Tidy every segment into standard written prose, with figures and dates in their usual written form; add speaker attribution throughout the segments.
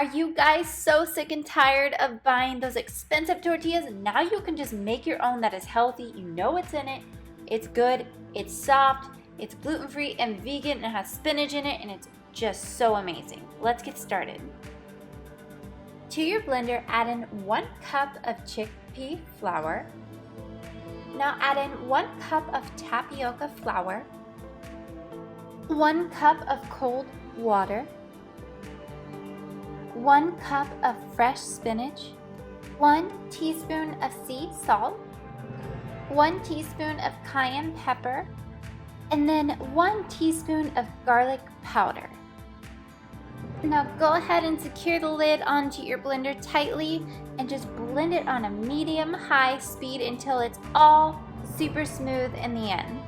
Speaker 1: Are you guys so sick and tired of buying those expensive tortillas? Now you can just make your own that is healthy. You know what's in it. It's good, it's soft, it's gluten-free and vegan, and it has spinach in it, and it's just so amazing. Let's get started. To your blender, add in 1 cup of chickpea flour. Now add in 1 cup of tapioca flour, 1 cup of cold water, 1 cup of fresh spinach, 1 teaspoon of sea salt, 1 teaspoon of cayenne pepper, and then 1 teaspoon of garlic powder. Now go ahead and secure the lid onto your blender tightly and just blend it on a medium-high speed until it's all super smooth in the end.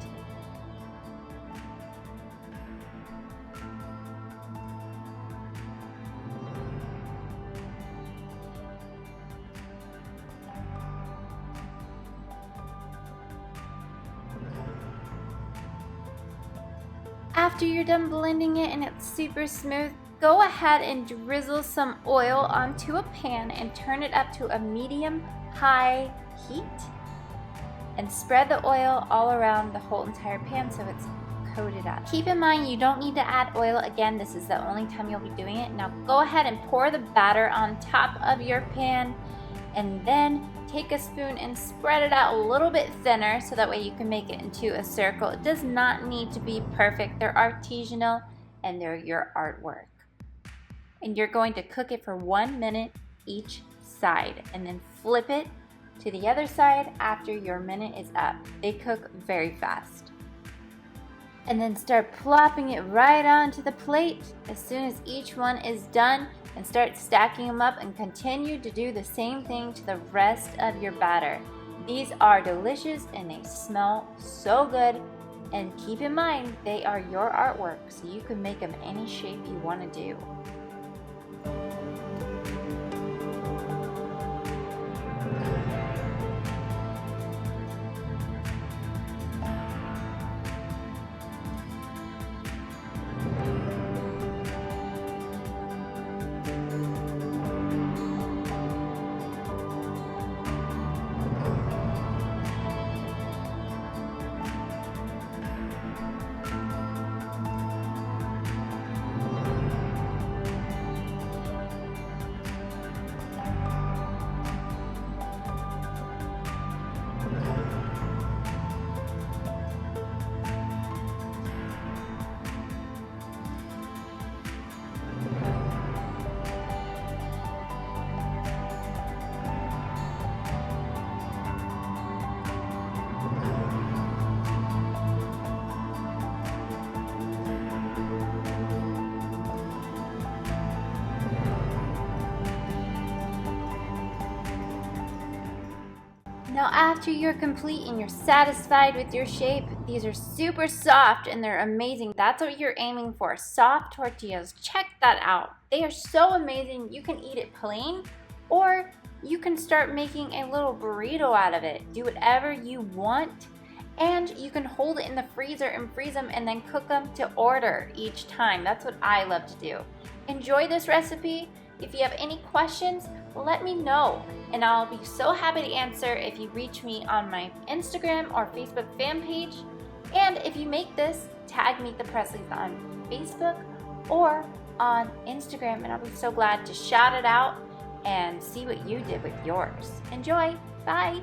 Speaker 1: After you're done blending it and it's super smooth, go ahead and drizzle some oil onto a pan and turn it up to a medium-high heat and spread the oil all around the whole entire pan so it's coated up. Keep in mind you don't need to add oil again. This is the only time you'll be doing it. Now go ahead and pour the batter on top of your pan and then take a spoon and spread it out a little bit thinner so that way you can make it into a circle. It does not need to be perfect. They're artisanal and they're your artwork. And you're going to cook it for 1 minute each side and then flip it to the other side after your minute is up. They cook very fast. And then start plopping it right onto the plate as soon as each one is done, and start stacking them up and continue to do the same thing to the rest of your batter. These are delicious and they smell so good, and keep in mind they are your artwork, so you can make them any shape you want to do. Now after you're complete and you're satisfied with your shape, these are super soft and they're amazing. That's what you're aiming for, soft tortillas. Check that out. They are so amazing. You can eat it plain, or you can start making a little burrito out of it. Do whatever you want, and you can hold it in the freezer and freeze them and then cook them to order each time. That's what I love to do. Enjoy this recipe. If you have any questions, let me know, and I'll be so happy to answer if you reach me on my Instagram or Facebook fan page. And if you make this, tag Meet the Presleys on Facebook or on Instagram, and I'll be so glad to shout it out and see what you did with yours. Enjoy. Bye.